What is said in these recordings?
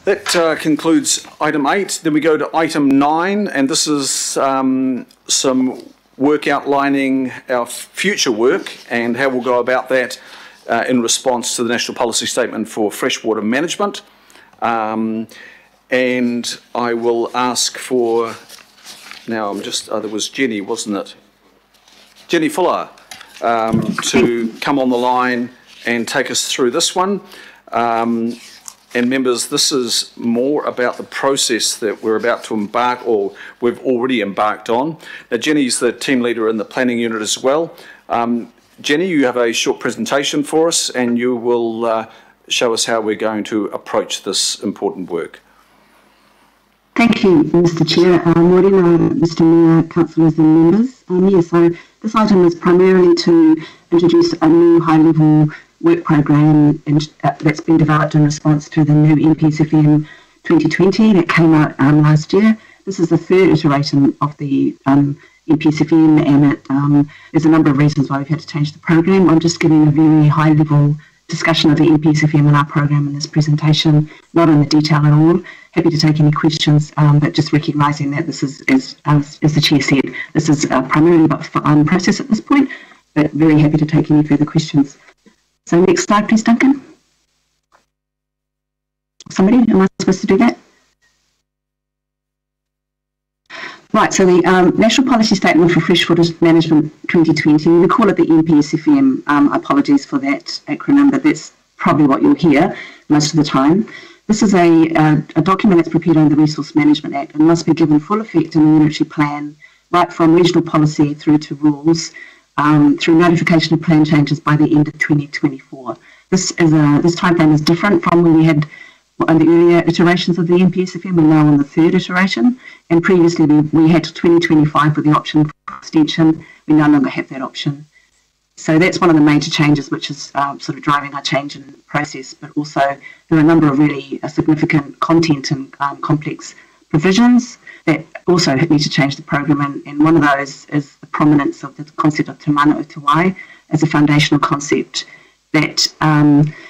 That concludes item 8. Then we go to item 9, and this is some work outlining our future work and how we'll go about that in response to the National Policy Statement for Freshwater Management. And I will ask for, now there was Jenny, wasn't it? Jenny Fuller, to come on the line and take us through this one. And members, this is more about the process that we're about to embark, or we've already embarked on. Now, Jenny's the team leader in the planning unit as well. Jenny, you have a short presentation for us, and you will show us how we're going to approach this important work. Thank you, Mr. Chair. Morena, Mr. Mayor, councillors and members. So this item is primarily to introduce a new high-level work program that's been developed in response to the new NPSFM 2020 that came out last year. This is the third iteration of the NPSFM, and there's a number of reasons why we've had to change the program. I'm just giving a very high-level discussion of the NPSFM and our program in this presentation, not in the detail at all. Happy to take any questions, but just recognising that this is, as the Chair said, this is primarily about process at this point, but very happy to take any further questions. So next slide, please, Duncan. Somebody, am I supposed to do that? Right, so the National Policy Statement for Freshwater Management 2020, we call it the NPSFM. Apologies for that acronym, but that's probably what you'll hear most of the time. This is a document that's prepared under the Resource Management Act and must be given full effect in the unitary plan, right from regional policy through to rules, through notification of plan changes by the end of 2024. This timeframe is different from when we had on the earlier iterations of the NPSFM. We're now on the third iteration, and previously we had 2025 with the option for extension. We no longer have that option. So that's one of the major changes, which is sort of driving our change in process, but also there are a number of really significant content and complex provisions that also need to change the program, and one of those is the prominence of the concept of Te Mana o Te Wai as a foundational concept that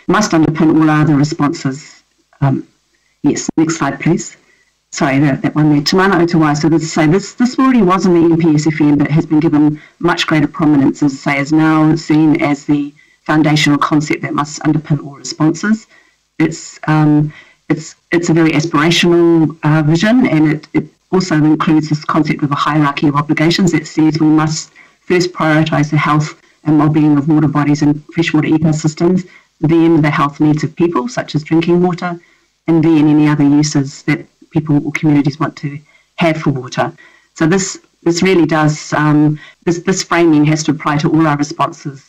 must underpin all other responses. Yes, next slide, please. Sorry, that one there. Te Mana o Te Wai. So this already was in the NPSFM, but has been given much greater prominence, as I say, is now seen as the foundational concept that must underpin all responses. It's a very aspirational vision, and it also includes this concept of a hierarchy of obligations that says we must first prioritise the health and well-being of water bodies and freshwater ecosystems, then the health needs of people, such as drinking water, and then any other uses that people or communities want to have for water. So this really does, this framing has to apply to all our responses.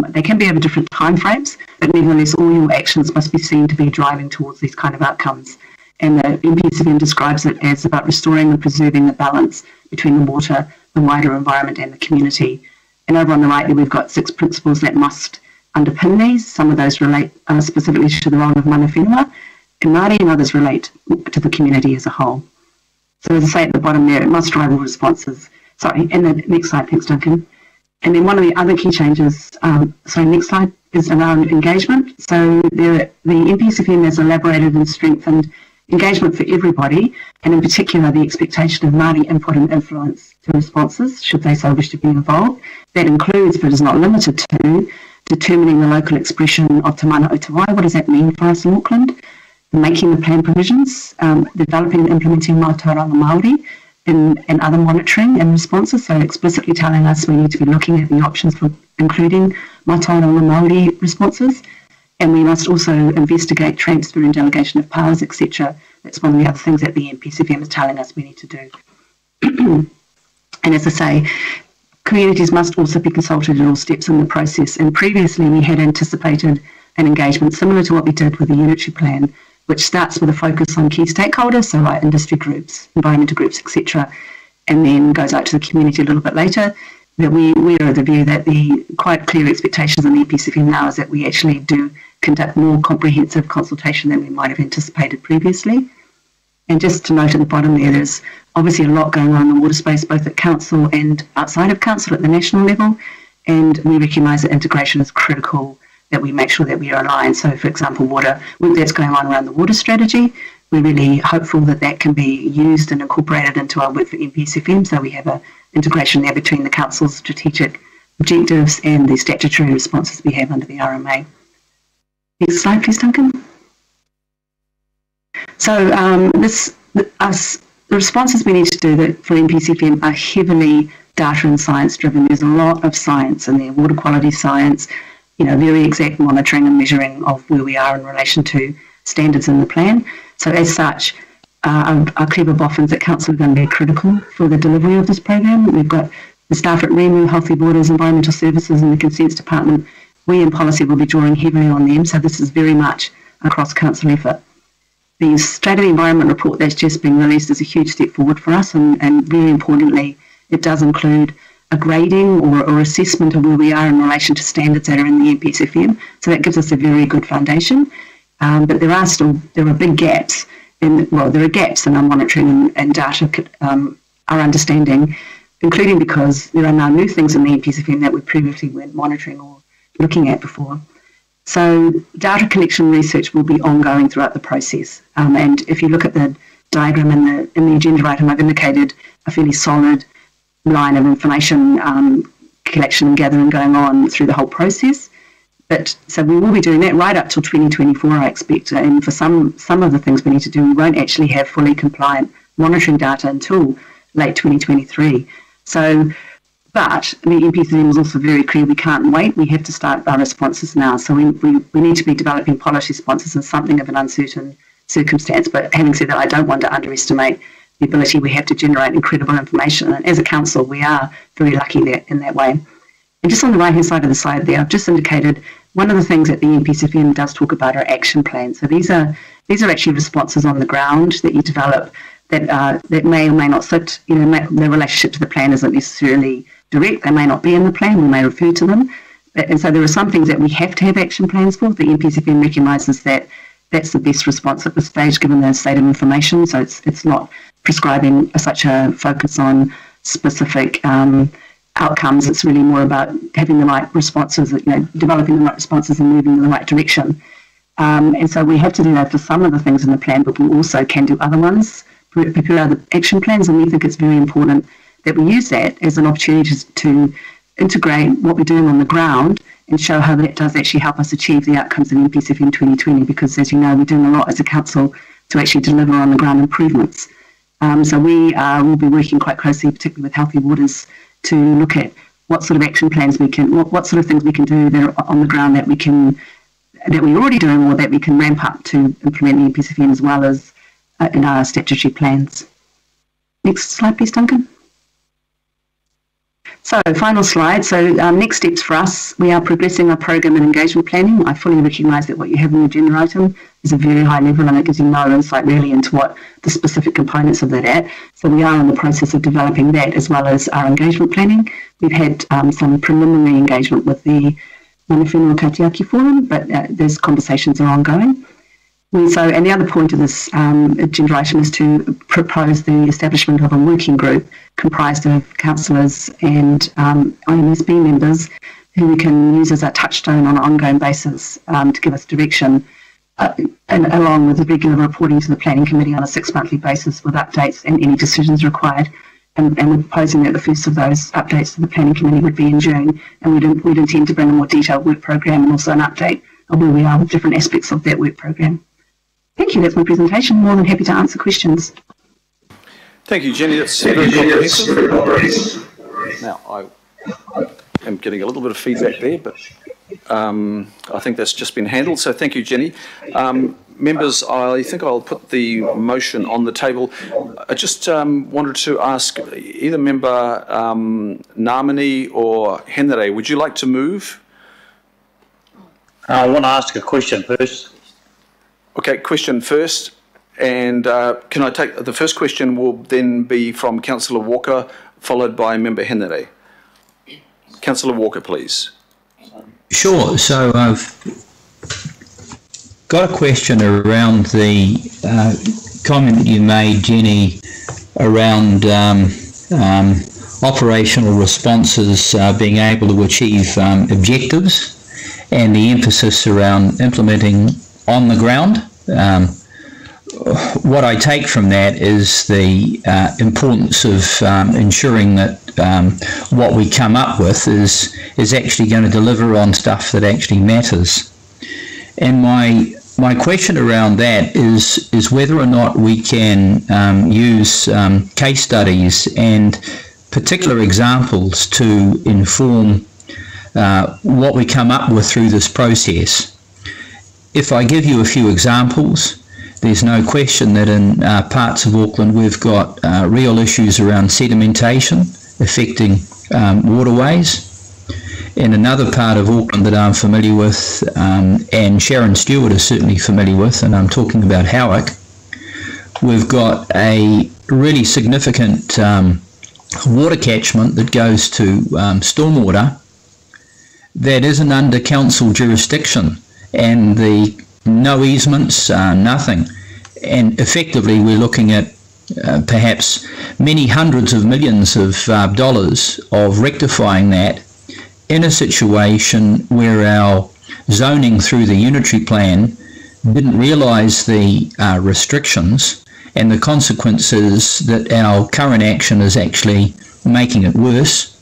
They can be over different timeframes, but nevertheless all your actions must be seen to be driving towards these kind of outcomes. And the NPSFM describes it as about restoring and preserving the balance between the water, the wider environment and the community. And over on the right there we've got 6 principles that must underpin these. Some of those relate specifically to the role of mana whenua, and Māori, and others relate to the community as a whole. So as I say at the bottom there, it must drive all responses. Sorry, and the next slide, thanks Duncan. And then one of the other key changes, next slide, is around engagement. So the NPSFM has elaborated and strengthened engagement for everybody, and in particular the expectation of Māori input and influence to responses, should they so wish to be involved. That includes, but is not limited to, determining the local expression of Te Mana o Te Wai. What does that mean for us in Auckland? Making the plan provisions, developing and implementing Mātauranga Māori, and other monitoring and responses, so explicitly telling us we need to be looking at the options for including Mātauranga Māori responses. And we must also investigate transfer and delegation of powers, etc. That's one of the other things that the NPSFM is telling us we need to do. And as I say, communities must also be consulted at all steps in the process. And previously we had anticipated an engagement similar to what we did with the unitary plan, which starts with a focus on key stakeholders, so like industry groups, environmental groups, etc., and then goes out to the community a little bit later. That we are of the view that the quite clear expectations in the NPSFM now is that we actually do conduct more comprehensive consultation than we might have anticipated previously. And just to note at the bottom there, there's obviously a lot going on in the water space, both at council and outside of council at the national level, and we recognise that integration is critical, that we make sure that we are aligned. So, for example, work that's going on around the water strategy, we're really hopeful that that can be used and incorporated into our work for MPSFM. So we have an integration there between the Council's strategic objectives and the statutory responses we have under the RMA. Next slide, please, Duncan. So the responses we need to do for MPSFM are heavily data and science driven. There's a lot of science in there, water quality science, very exact monitoring and measuring of where we are in relation to standards in the plan. So as such, our clever boffins at Council are going to be critical for the delivery of this program. We've got the staff at REMU, Healthy Waters, Environmental Services and the Consents Department. We in policy will be drawing heavily on them, so this is very much a cross-council effort. The State of the Environment report that's just been released is a huge step forward for us, and very importantly, it does include a grading or assessment of where we are in relation to standards that are in the MPSFM, so that gives us a very good foundation. But there are big gaps there are gaps in our monitoring and data, our understanding, including because there are now new things in the MPSFM that we previously weren't monitoring or looking at before. So data collection research will be ongoing throughout the process. And if you look at the diagram in the agenda item, I've indicated a fairly solid line of information collection and gathering going on through the whole process. So we will be doing that right up till 2024, I expect. And for some of the things we need to do, we won't actually have fully compliant monitoring data until late 2023. But the MPSFM is also very clear we can't wait. We have to start our responses now. So we need to be developing policy responses in something of an uncertain circumstance. But having said that, I don't want to underestimate the ability we have to generate incredible information. And as a council, we are very lucky in that way. And just on the right-hand side of the slide there, I've just indicated one of the things that the MPSFM does talk about are action plans. So these are actually responses on the ground that you develop that may or may not sit, the relationship to the plan isn't necessarily direct. They may not be in the plan, we may refer to them. And so there are some things that we have to have action plans for. The MPSFM recognises that that's the best response at this stage given the state of information. So it's not prescribing such a focus on specific outcomes. It's really more about having the right responses, developing the right responses and moving in the right direction. And so we have to do that for some of the things in the plan, but we also can do other ones, prepare other action plans, and we think it's very important that we use that as an opportunity to integrate what we're doing on the ground and show how that does actually help us achieve the outcomes in MPSFM 2020, because as you know, we're doing a lot as a council to actually deliver on the ground improvements. So we will be working quite closely, particularly with Healthy Waters, to look at what sort of action plans we can, what sort of things we can do that are on the ground that we're already doing or that we can ramp up to implement the MPSFM as well as in our statutory plans. Next slide, please, Duncan. So, final slide. So, next steps for us, we are progressing our program and engagement planning. I fully recognise that what you have in the agenda item is a very high level and it gives you no insight really into what the specific components of that are. So, we are in the process of developing that as well as our engagement planning. We've had some preliminary engagement with the Mana Whenua Kaitiaki Forum, but those conversations are ongoing. And the other point of this agenda item is to propose the establishment of a working group comprised of councillors and IMSB members who we can use as a touchstone on an ongoing basis to give us direction, and along with the regular reporting to the Planning Committee on a 6-monthly basis with updates and any decisions required. And we're proposing that the first of those updates to the Planning Committee would be in June, and we'd intend to bring a more detailed work program and also an update of where we are with different aspects of that work program. Thank you, that's my presentation. More than happy to answer questions. Thank you, Jenny. That's very comprehensive. Now, I am getting a little bit of feedback there, but I think that's just been handled. So thank you, Jenny. Members, I think I'll put the motion on the table. I just wanted to ask either member Ngamini or Henry, would you like to move? I want to ask a question first. Okay, question first. And can I take the first question will then be from Councillor Walker, followed by member Henry. Councillor Walker, please. Sure. So I've got a question around the comment that you made, Jenny, around operational responses being able to achieve objectives and the emphasis around implementing on the ground. what I take from that is the importance of ensuring that what we come up with is actually going to deliver on stuff that actually matters. And my question around that is whether or not we can use case studies and particular examples to inform what we come up with through this process. If I give you a few examples, there's no question that in parts of Auckland we've got real issues around sedimentation affecting waterways. In another part of Auckland that I'm familiar with, and Sharon Stewart is certainly familiar with, and I'm talking about Howick, we've got a really significant water catchment that goes to stormwater that isn't under council jurisdiction, and no easements, nothing. And effectively we're looking at perhaps many hundreds of millions of dollars of rectifying that in a situation where our zoning through the unitary plan didn't realise the restrictions, and the consequences that our current action is actually making it worse.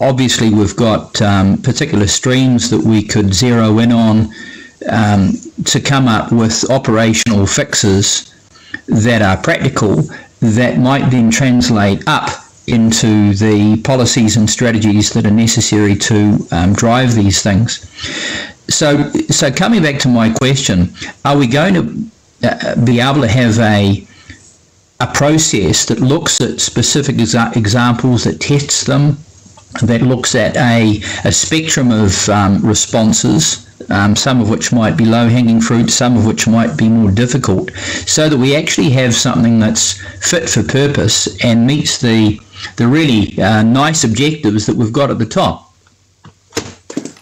Obviously we've got particular streams that we could zero in on to come up with operational fixes that are practical, that might then translate up into the policies and strategies that are necessary to drive these things. So coming back to my question, are we going to be able to have a process that looks at specific examples, that tests them, that looks at a spectrum of responses, some of which might be low-hanging fruit, some of which might be more difficult, so that we actually have something that's fit for purpose and meets the really nice objectives that we've got at the top?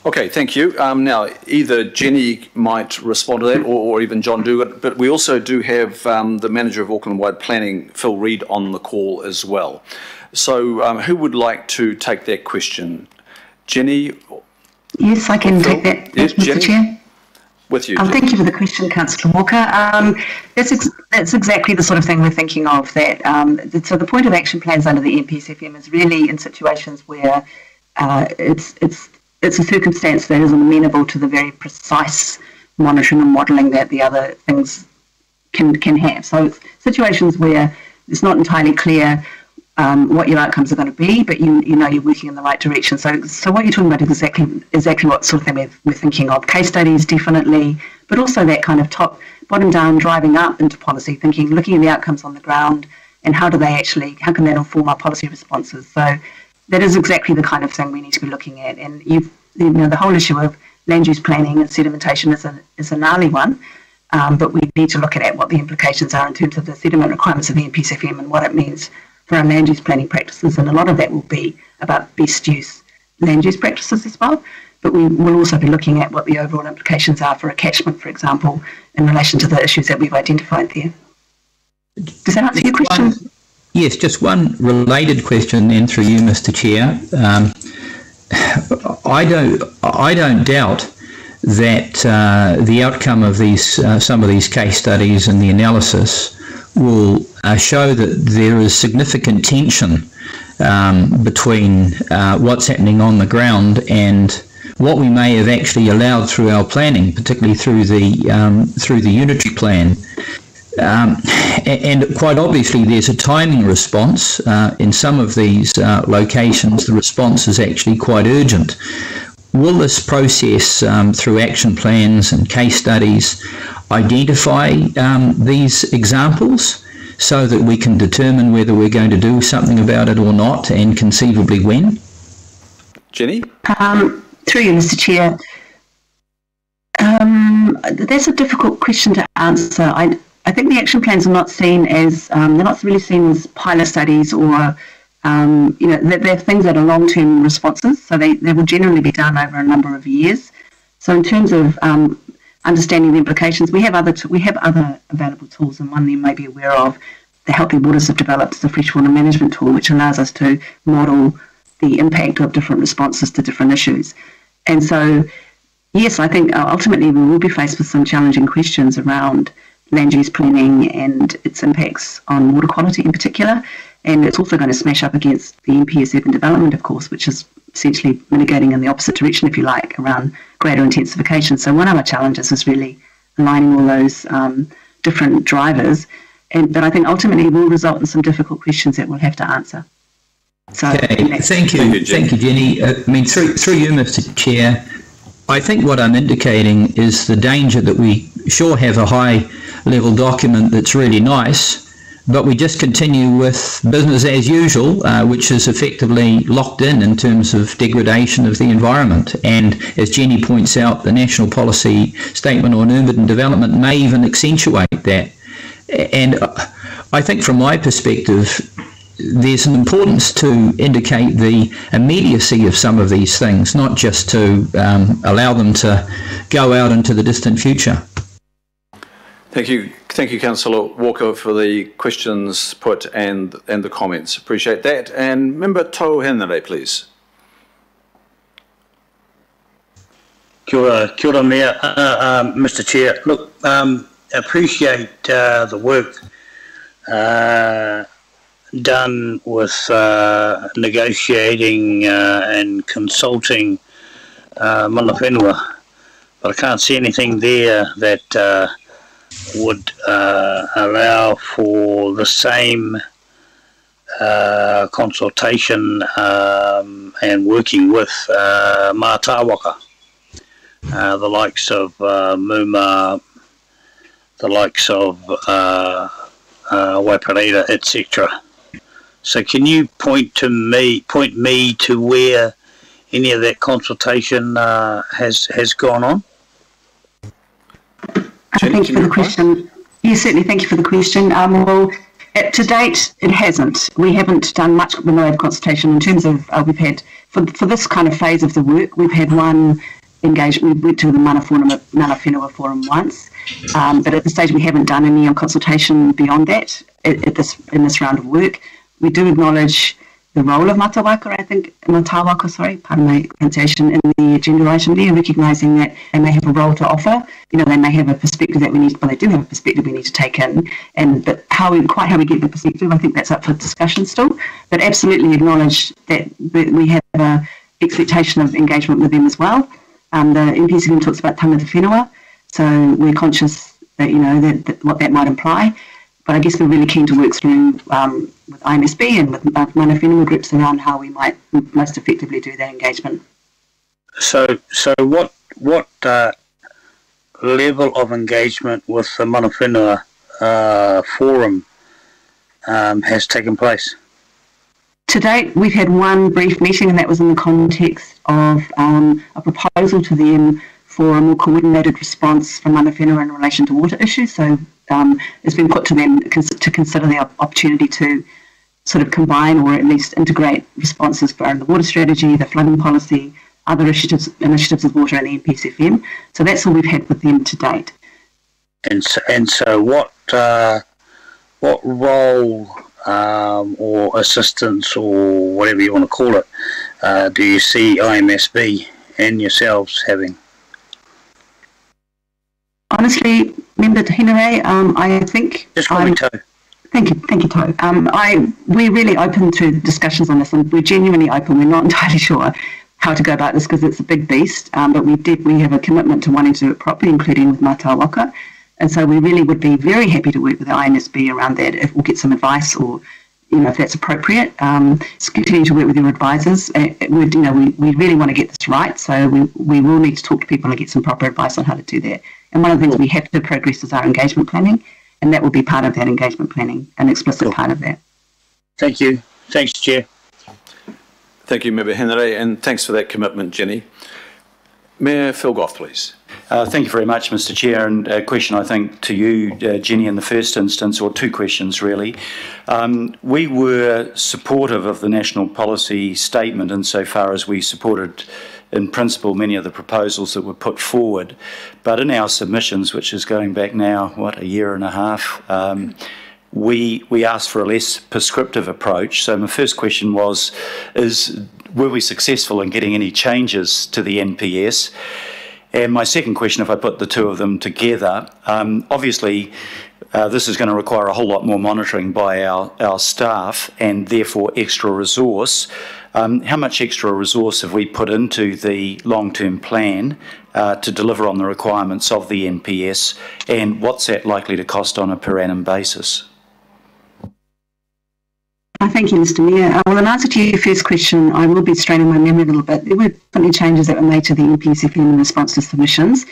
Okay, thank you. Now, either Jenny might respond to that or even John Duguid, but we also do have the Manager of Auckland-wide Planning, Phil Reid, on the call as well. So who would like to take that question? Jenny? Yes, I can take that, yes, Mr. Jenny? Chair. With you. Thank you for the question, Councillor Walker. That's exactly the sort of thing we're thinking of. So the point of action plans under the NPSFM is really in situations where it's a circumstance that isn't amenable to the very precise monitoring and modelling that the other things can have. So it's situations where it's not entirely clear what your outcomes are going to be, but you know you're working in the right direction. So what you're talking about is exactly what sort of thing we're thinking of. Case studies, definitely, but also that kind of bottom down, driving up into policy thinking, looking at the outcomes on the ground, and how can that inform our policy responses. So that is exactly the kind of thing we need to be looking at. And the whole issue of land use planning and sedimentation is a gnarly one, but we need to look at what the implications are in terms of the sediment requirements of the NPSFM and what it means for our land use planning practices, and a lot of that will be about best use land use practices as well, but we will also be looking at what the overall implications are for a catchment, for example, in relation to the issues that we've identified there. Does that answer your question? Yes, just one related question then through you, Mr. Chair. I don't doubt that the outcome of some of these case studies and the analysis will show that there is significant tension between what's happening on the ground and what we may have actually allowed through our planning, particularly through the unitary plan. And quite obviously there's a timing response. In some of these locations the response is actually quite urgent. Will this process through action plans and case studies identify these examples so that we can determine whether we're going to do something about it or not, and conceivably when? Jenny? Through you, Mr. Chair. That's a difficult question to answer. I think the action plans are not seen as, they're not really seen as pilot studies or, they're things that are long-term responses, so they will generally be done over a number of years. So in terms of understanding the implications, we have other available tools, and one you may be aware of, the Healthy Waters have developed as a freshwater management tool, which allows us to model the impact of different responses to different issues. And so, yes, I think ultimately we will be faced with some challenging questions around land use planning and its impacts on water quality in particular. And it's also going to smash up against the NPS urban development, of course, which is essentially mitigating in the opposite direction, if you like, around greater intensification. So one of our challenges is really aligning all those different drivers, but I think ultimately will result in some difficult questions that we'll have to answer. So, okay, thank you, Jenny. I mean, through you, Mr. Chair, I think what I'm indicating is the danger that we sure have a high-level document that's really nice, but we just continue with business as usual, which is effectively locked in terms of degradation of the environment. And as Jenny points out, the National Policy Statement on Urban Development may even accentuate that. And I think from my perspective, there's an importance to indicate the immediacy of some of these things, not just to allow them to go out into the distant future. Thank you, Councillor Walker, for the questions put and the comments. Appreciate that. And Member Tau Henry, please. Kia ora Mayor, Mr. Chair. Look, appreciate the work done with negotiating and consulting mana whenua, but I can't see anything there that would allow for the same consultation and working with Mātāwaka, the likes of Muma, the likes of Waipareira, etc. So can you point me to where any of that consultation has gone on? Thank you for the question. Yes, certainly. Thank you for the question. Well, to date, it hasn't. We haven't done much remote consultation in terms of we've had for this kind of phase of the work. We've had one engagement. We went to the Mana Whenua Forum once, but at this stage we haven't done any consultation beyond that in this round of work. We do acknowledge the role of Mātāwaka, sorry, pardon my pronunciation, in the agenda item there, recognising that they may have a role to offer. You know, they may have a perspective that we need, well, they do have a perspective we need to take in, but how we get the perspective, I think that's up for discussion still. But absolutely acknowledge that we have an expectation of engagement with them as well. The NPS even talks about tangata whenua, so we're conscious that, you know, that what that might imply. But I guess we're really keen to work through with IMSB and with mana whenua groups around how we might most effectively do that engagement. So what level of engagement with the mana whenua forum has taken place? To date, we've had one brief meeting, and that was in the context of a proposal to them for a more coordinated response from mana whenua in relation to water issues. So it's been put to them to consider the opportunity to sort of combine or at least integrate responses for the water strategy, the flooding policy, other initiatives with water and the NPSFM. So that's all we've had with them to date. And so what role or assistance or whatever you want to call it do you see IMSB and yourselves having? Honestly, Member Henry, I think... Just call me Toe. Thank you, Toe. We're really open to discussions on this, and we're genuinely open. We're not entirely sure how to go about this because it's a big beast, but we have a commitment to wanting to do it properly, including with Mātāwaka, and so we really would be very happy to work with the IMSB around that if we'll get some advice or, you know, if that's appropriate. Continue to work with your advisors. We really want to get this right, so we will need to talk to people and get some proper advice on how to do that. And one of the things we have to progress is our engagement planning, and that will be part of that engagement planning, an explicit part of that. Thank you. Thanks, Chair. Thank you, Member Henry, and thanks for that commitment, Jenny. Mayor Phil Goff, please. Thank you very much, Mr. Chair, and a question, I think, to you, Jenny, in the first instance, or two questions, really. We were supportive of the National Policy Statement insofar as we supported in principle many of the proposals that were put forward, but in our submissions, which is going back now, a year and a half, we asked for a less prescriptive approach. So my first question were we successful in getting any changes to the NPS? And my second question, if I put the two of them together, obviously this is going to require a whole lot more monitoring by our staff and therefore extra resource. How much extra resource have we put into the long-term plan to deliver on the requirements of the NPS, and what's that likely to cost on a per annum basis? Thank you, Mr. Mayor. Well, in answer to your first question, I will be straining my memory a little bit. There were plenty of changes that were made to the NPS in response to submissions.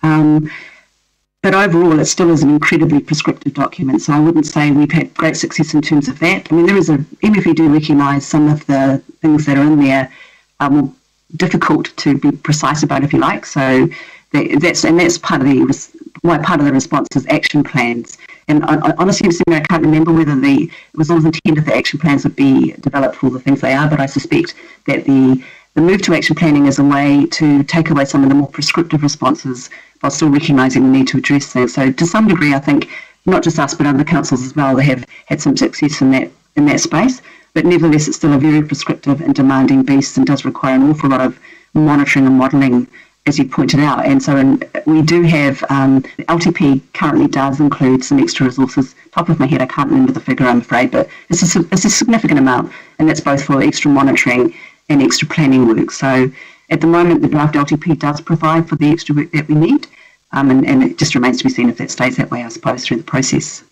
But overall, it still is an incredibly prescriptive document, so I wouldn't say we've had great success in terms of that. I mean, even if we do recognise some of the things that are in there are more difficult to be precise about, if you like. So that's part of the response is action plans. And honestly, Mr. Mayor, I can't remember whether it was always intended that action plans would be developed for all the things they are, but I suspect that the move to action planning is a way to take away some of the more prescriptive responses while still recognising the need to address that. So to some degree, I think not just us but other councils as well, they have had some success in that space. But nevertheless, it's still a very prescriptive and demanding beast and does require an awful lot of monitoring and modelling, as you pointed out. And so we do have, LTP currently does include some extra resources. Top of my head, I can't remember the figure, I'm afraid, but it's a significant amount, and that's both for extra monitoring and extra planning work. So at the moment, the draft LTP does provide for the extra work that we need, and it just remains to be seen if that stays that way, I suppose, through the process.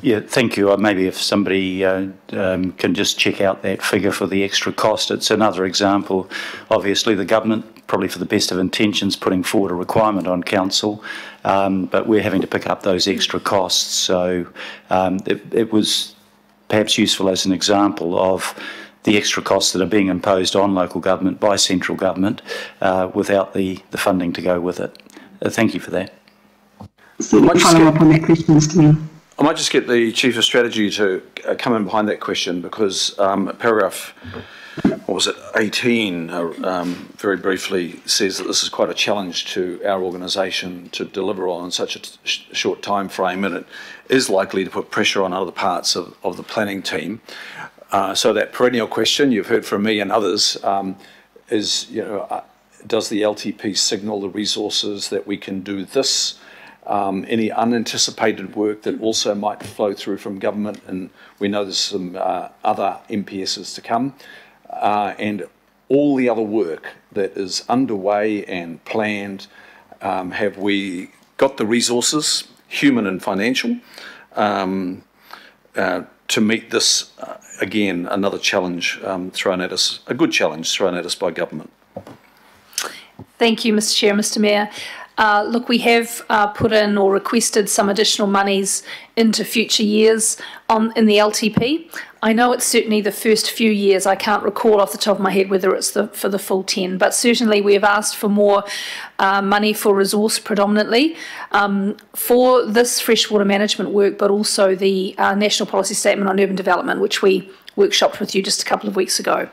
Yeah, thank you. Maybe if somebody can just check out that figure for the extra cost. It's another example. Obviously, the government, probably for the best of intentions, putting forward a requirement on council, but we're having to pick up those extra costs. So it was perhaps useful as an example of the extra costs that are being imposed on local government by central government without the funding to go with it. Thank you for that. So follow up on that question, Mr. Mayor. I might just get the Chief of Strategy to come in behind that question, because paragraph, 18, very briefly says that this is quite a challenge to our organisation to deliver on in such a short time frame, and it is likely to put pressure on other parts of the planning team. So that perennial question you've heard from me and others is, does the LTP signal the resources that we can do this? Any unanticipated work that also might flow through from government, and we know there's some other MPSs to come, and all the other work that is underway and planned, have we got the resources, human and financial, to meet this, again, another challenge thrown at us, a good challenge thrown at us by government. Thank you, Mr. Chair, Mr. Mayor. Look, we have put in or requested some additional monies into future years in the LTP. I know it's certainly the first few years. I can't recall off the top of my head whether it's for the full 10, but certainly we have asked for more money for resource predominantly for this freshwater management work, but also the National Policy Statement on Urban Development, which we workshopped with you just a couple of weeks ago.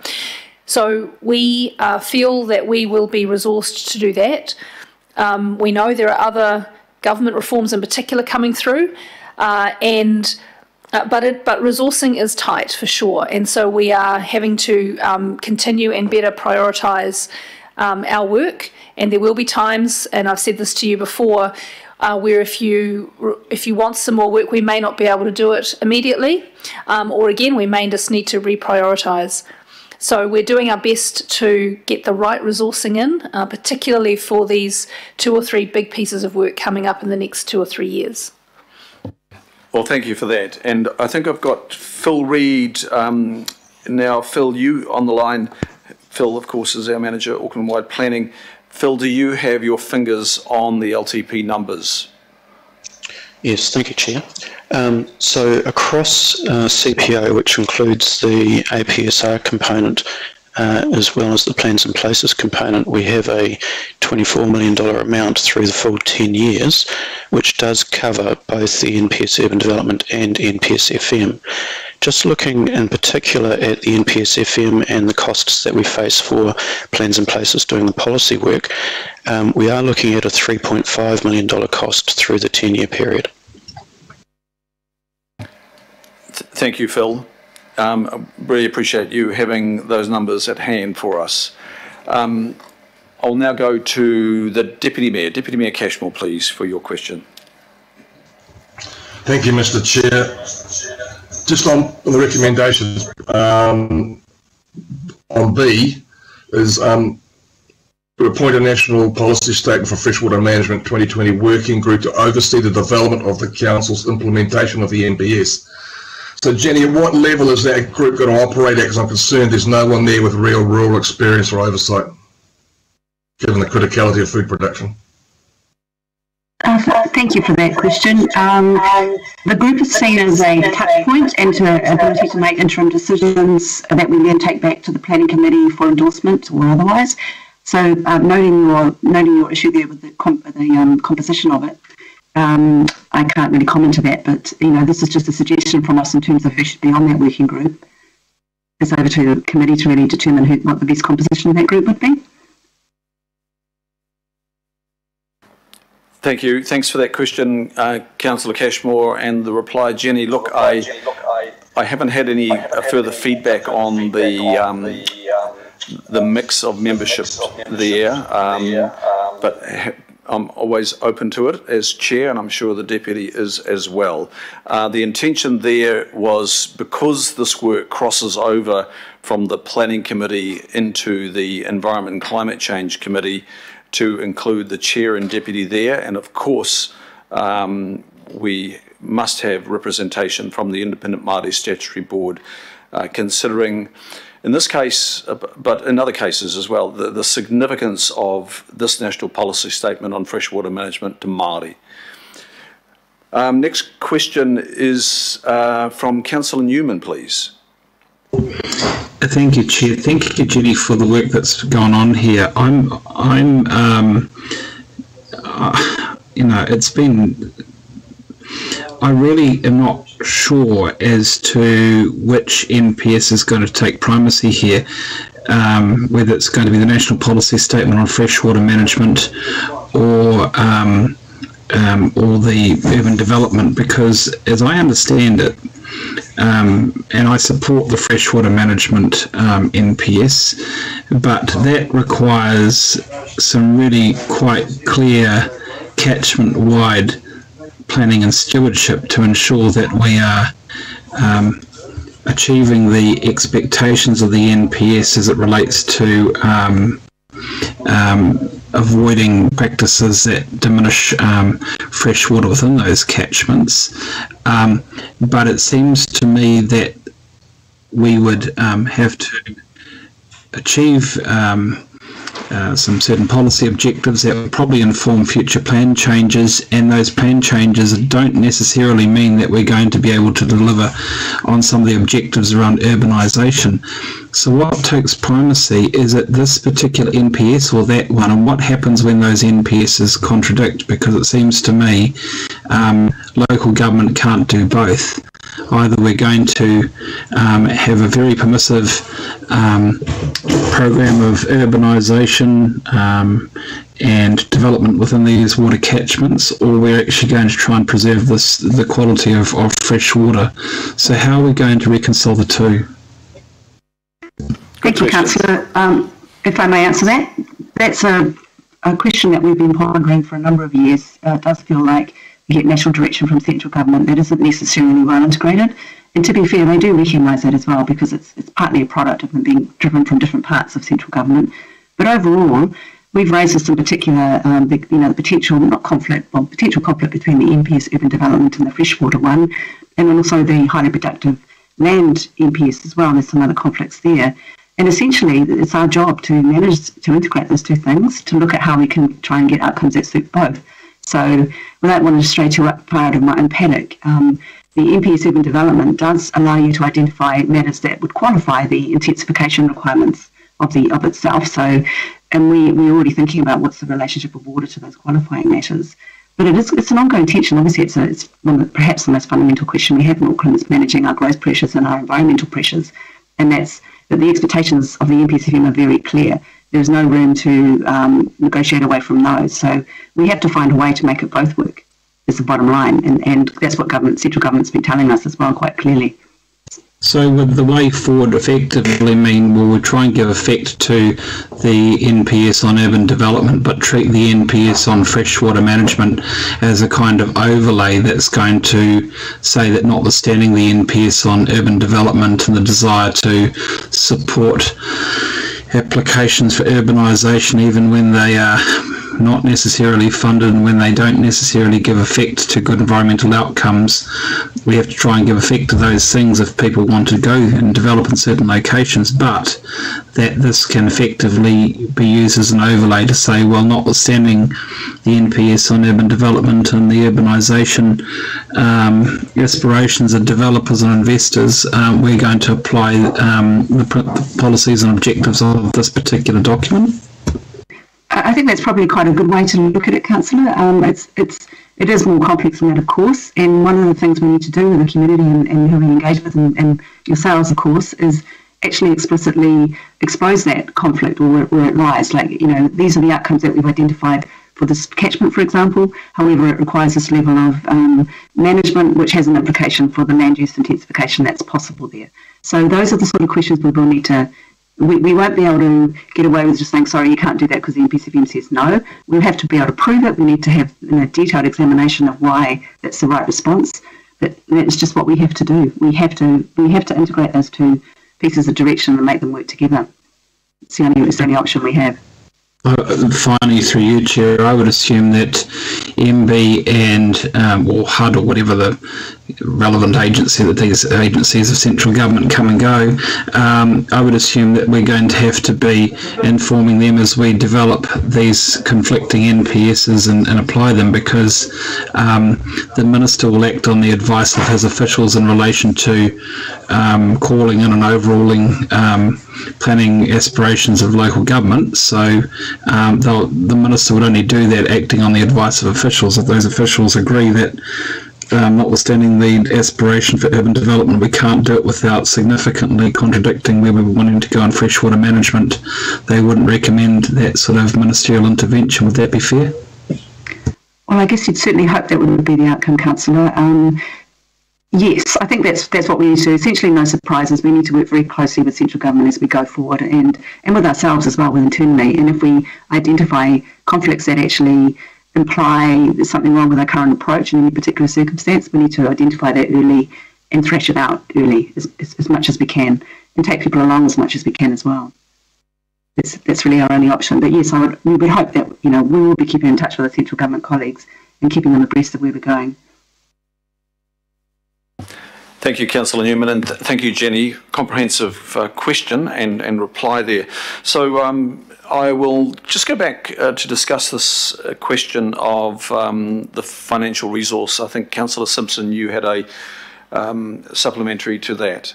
So we feel that we will be resourced to do that. We know there are other government reforms in particular coming through, but resourcing is tight for sure, and so we are having to continue and better prioritise our work. And there will be times, and I've said this to you before, where if you want some more work, we may not be able to do it immediately, or again we may just need to reprioritise. So we're doing our best to get the right resourcing in, particularly for these 2 or 3 big pieces of work coming up in the next 2 or 3 years. Well, thank you for that. And I think I've got Phil Reid now. Phil, you on the line. Phil, of course, is our manager, Auckland-wide planning. Phil, do you have your fingers on the LTP numbers? Yes, thank you, Chair. So across CPO, which includes the APSR component, as well as the plans and places component, we have a $24 million amount through the full 10 years, which does cover both the NPS Urban Development and NPS FM. Just looking in particular at the NPS FM and the costs that we face for plans and places doing the policy work, we are looking at a $3.5 million cost through the 10-year period. Thank you, Phil. I really appreciate you having those numbers at hand for us. I'll now go to the Deputy Mayor. Deputy Mayor Cashmore, please, for your question. Thank you, Mr. Chair. Just on the recommendations, on B, is to appoint a national policy statement for freshwater management 2020 working group to oversee the development of the Council's implementation of the NPS. So, Jenny, at what level is that group going to operate at? Because I'm concerned there's no one there with real rural experience or oversight, given the criticality of food production. Thank you for that question. The group is seen as a touch point and to ability to make interim decisions that we then take back to the planning committee for endorsement or otherwise. So, noting your issue there with the composition of it, I can't really comment to that. But this is just a suggestion from us in terms of who should be on that working group. It's over to the committee to really determine what the best composition of that group would be. Thank you. Thanks for that question, Councillor Cashmore, and the reply, Jenny. Look, I haven't had any further feedback on the mix of membership there, but I'm always open to it as chair, and I'm sure the deputy is as well. The intention there was, because this work crosses over from the planning committee into the Environment and Climate Change Committee, to include the chair and deputy there, and of course we must have representation from the Independent Māori Statutory Board, considering in this case, but in other cases as well, the significance of this national policy statement on freshwater management to Māori. Next question is from Councillor Newman, please. Thank you, Chair. Thank you, Jenny, for the work that's gone on here. It's been. I really am not sure as to which NPS is going to take primacy here, whether it's going to be the National Policy Statement on Freshwater Management or the urban development, because as I understand it, and I support the freshwater management NPS, but that requires some really quite clear catchment-wide planning and stewardship to ensure that we are achieving the expectations of the NPS as it relates to avoiding practices that diminish fresh water within those catchments. But it seems to me that we would have to achieve some certain policy objectives that would probably inform future plan changes, and those plan changes don't necessarily mean that we're going to be able to deliver on some of the objectives around urbanisation. So what takes primacy? Is it this particular NPS or that one, and what happens when those NPSs contradict? Because it seems to me local government can't do both. Either we're going to have a very permissive program of urbanisation and development within these water catchments, or we're actually going to try and preserve the quality of fresh water. So how are we going to reconcile the two? Thank you, Councillor. If I may answer that, that's a question that we've been pondering for a number of years. It does feel like we get national direction from central government that isn't necessarily well integrated. And to be fair, they do recognise that as well, because it's partly a product of them being driven from different parts of central government. But overall, we've raised this in particular, the potential potential conflict between the NPS urban development and the freshwater one, and also the highly productive land NPS as well. There's some other conflicts there. And essentially, it's our job to manage to integrate those two things, to look at how we can try and get outcomes that suit both. So, without wanting to stray too far out of my own paddock, the NPS urban development does allow you to identify matters that would qualify the intensification requirements of itself. So, and we're already thinking about what's the relationship of water to those qualifying matters. But it's an ongoing tension. Obviously, it's perhaps the most fundamental question we have in Auckland is managing our growth pressures and our environmental pressures, and that's that the expectations of the NPSFM are very clear. There's no room to negotiate away from those. So we have to find a way to make it both work, is the bottom line. And that's what central government's been telling us as well, quite clearly. So would the way forward effectively mean, well, we'll try and give effect to the NPS on urban development, but treat the NPS on freshwater management as a kind of overlay that's going to say that notwithstanding the NPS on urban development and the desire to support applications for urbanisation, even when they are not necessarily funded and when they don't necessarily give effect to good environmental outcomes, we have to try and give effect to those things if people want to go and develop in certain locations, but that this can effectively be used as an overlay to say, well, notwithstanding the NPS on urban development and the urbanisation aspirations of developers and investors, we're going to apply the policies and objectives of this particular document. I think that's probably quite a good way to look at it, Councillor. It is more complex than that, of course, and one of the things we need to do with the community and who we engage with and yourselves, of course, is actually explicitly expose that conflict or where it lies. Like, you know, these are the outcomes that we've identified for this catchment, for example. However, it requires this level of management, which has an implication for the land use intensification that's possible there. So those are the sort of questions we will need to. We won't be able to get away with just saying, sorry, you can't do that because the NPCFM says no. We'll have to be able to prove it. We need to have a detailed examination of why that's the right response. But that's just what we have to do. We have to integrate those two pieces of direction and make them work together. It's the only option we have. Finally, through you, Chair, I would assume that MB and or HUD or whatever the relevant agency that these agencies of central government come and go, I would assume that we're going to have to be informing them as we develop these conflicting NPSs and apply them, because the Minister will act on the advice of his officials in relation to calling in and overruling planning aspirations of local government. So the Minister would only do that acting on the advice of officials. If those officials agree that notwithstanding the aspiration for urban development, we can't do it without significantly contradicting where we were wanting to go in freshwater management, they wouldn't recommend that sort of ministerial intervention. Would that be fair? Well, I guess you'd certainly hope that would be the outcome, Councillor. Yes, I think that's what we need to do. Essentially, no surprises. We need to work very closely with central government as we go forward, and with ourselves as well, internally. And if we identify conflicts that actually imply there's something wrong with our current approach in any particular circumstance, we need to identify that early and thrash it out early as much as we can, and take people along as much as we can as well. That's really our only option. But yes, we would hope that we will be keeping in touch with our central government colleagues and keeping them abreast of where we're going. Thank you, Councillor Newman, and thank you, Jenny. Comprehensive question and reply there. So I will just go back to discuss this question of the financial resource. I think, Councillor Simpson, you had a supplementary to that.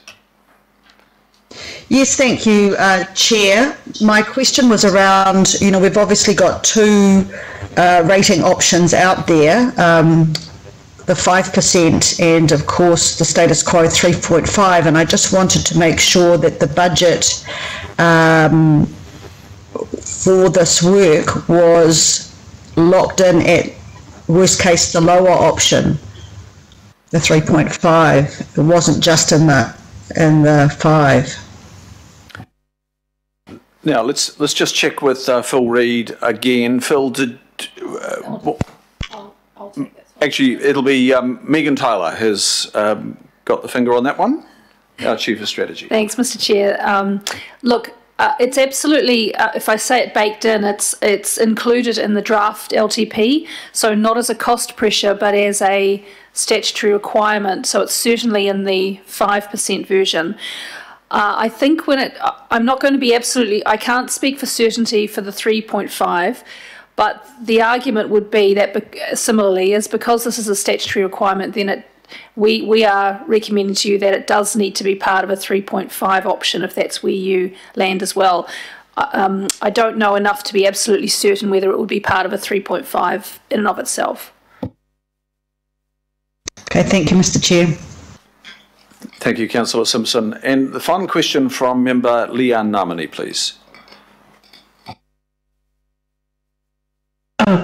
Yes, thank you, Chair. My question was around, we've obviously got two rating options out there. The 5% and, of course, the status quo 3.5, and I just wanted to make sure that the budget for this work was locked in at, worst case, the lower option, the 3.5. It wasn't just in the 5. Now let's just check with Phil Reid again. Phil, I'll take that. Actually, it'll be Megan Tyler has got the finger on that one, our Chief of Strategy. Thanks, Mr. Chair. Look, it's absolutely, if I say it baked in, it's included in the draft LTP, so not as a cost pressure, but as a statutory requirement. So it's certainly in the 5% version. I think I'm not going to be I can't speak for certainty for the 3.5. But the argument would be that similarly is because this is a statutory requirement, then we are recommending to you that it does need to be part of a 3.5 option if that's where you land as well. I don't know enough to be absolutely certain whether it would be part of a 3.5 in and of itself. Okay, thank you, Mr. Chair. Thank you, Councillor Simpson. And the final question from Member Leanne Namani, please.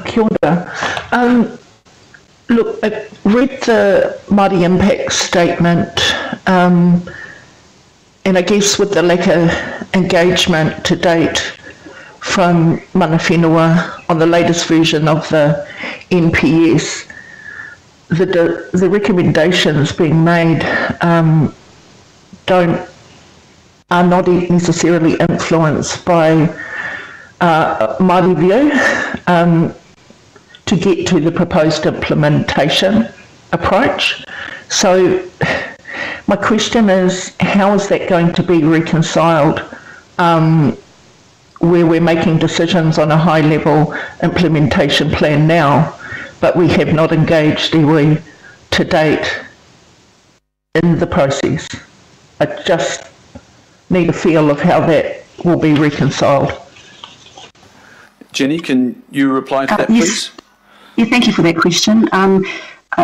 Kia ora. Look, I read the Māori impact statement. and I guess with the lack of engagement to date from mana whenua on the latest version of the NPS, the recommendations being made are not necessarily influenced by my review to get to the proposed implementation approach. So my question is, how is that going to be reconciled where we're making decisions on a high level implementation plan now, but we have not engaged iwi to date in the process? I just need a feel of how that will be reconciled. Jenny, can you reply to that, yes. please? Yeah, thank you for that question.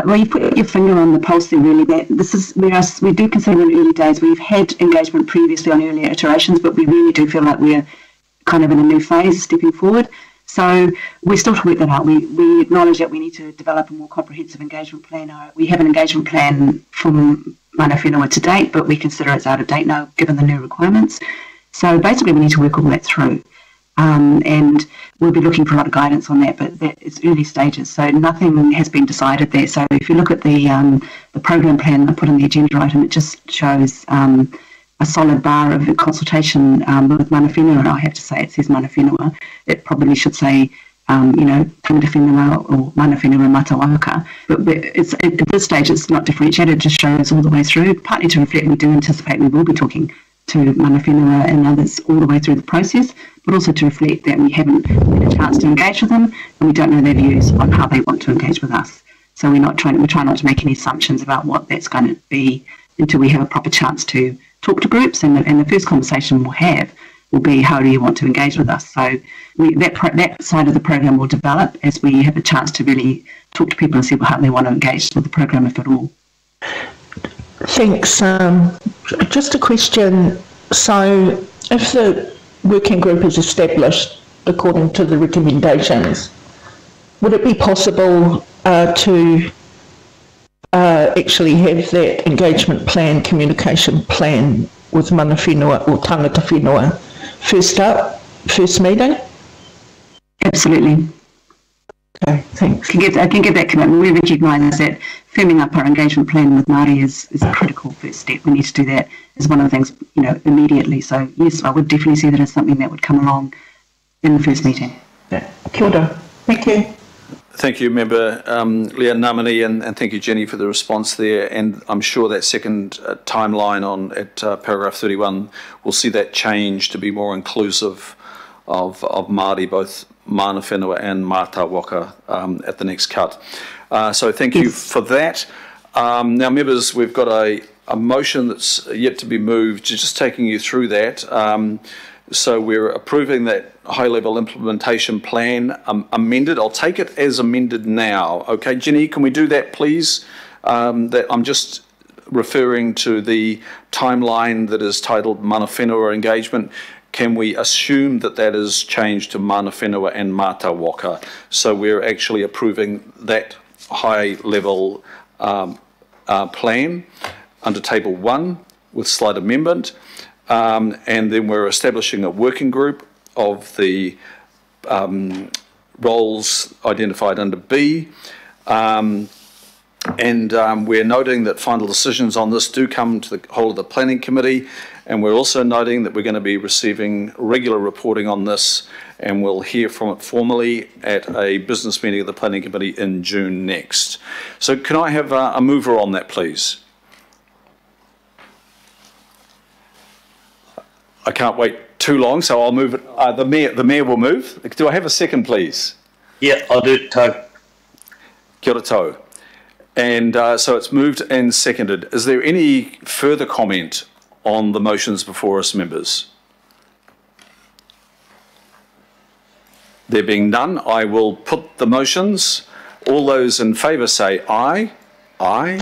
Well, you put your finger on the pulse there, really. That this is we do consider in early days. We've had engagement previously on earlier iterations, but we really do feel like we're kind of in a new phase, stepping forward. So we're still to work that out. We acknowledge that we need to develop a more comprehensive engagement plan. We have an engagement plan from mana whenua to date, but we consider it's out of date now, given the new requirements. So basically, we need to work all that through. And we'll be looking for a lot of guidance on that, but that it's early stages, so nothing has been decided there. So if you look at the program plan I put in the agenda item, it just shows a solid bar of consultation with mana whenua, and I have to say it says mana whenua. It probably should say, tangata whenua or mana whenua matawaka, but it's, at this stage it's not differentiated, it just shows all the way through, partly to reflect we do anticipate we will be talking to mana whenua and others all the way through the process, but also to reflect that we haven't had a chance to engage with them and we don't know their views on how they want to engage with us. So we try not to make any assumptions about what that's going to be until we have a proper chance to talk to groups, and the first conversation we'll have will be, how do you want to engage with us? So that side of the program will develop as we have a chance to really talk to people and see how they want to engage with the program, if at all. Thanks. Just a question. So if the working group is established according to the recommendations, would it be possible to actually have that engagement plan, communication plan with mana whenua or tangata whenua first meeting? Absolutely. Okay, thanks. I can give that commitment. We recognise that firming up our engagement plan with Māori is a critical first step. We need to do that as one of the things, immediately. So yes, I would definitely see that as something that would come along in the first meeting. Yeah. Kia ora. Thank you. Thank you, Member Leah Namani, and thank you, Jenny, for the response there. And I'm sure that second timeline at paragraph 31 will see that change to be more inclusive of Māori, both mana whenua and mata waka at the next cut. So thank you for that. Now, members, we've got a motion that's yet to be moved, just taking you through that. So we're approving that high-level implementation plan amended. I'll take it as amended now. Okay, Jenny, can we do that, please? That I'm just referring to the timeline that is titled mana whenua engagement. Can we assume that that is changed to mana whenua and mata waka? So we're actually approving that high-level plan under Table 1 with slight amendment. And then we're establishing a working group of the roles identified under B. And we're noting that final decisions on this do come to the whole of the Planning Committee, and we're also noting that we're going to be receiving regular reporting on this, and we'll hear from it formally at a business meeting of the Planning Committee in June next. So can I have a mover on that, please? I can't wait too long, so I'll move it. The mayor will move. Do I have a second, please? Yeah, I'll do it, Tau. Kia ora tau. And so it's moved and seconded. Is there any further comment on the motions before us, members? There being none, I will put the motions. All those in favour say aye. Aye.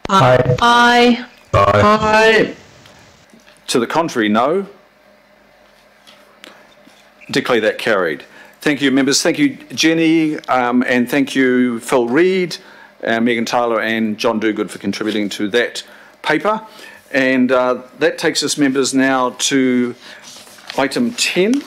Aye. Aye. Aye. To the contrary, no. Declare that carried. Thank you, members. Thank you, Jenny, and thank you, Phil Reid, Megan Tyler and John Duguid for contributing to that paper. And that takes us, members, now to item 10.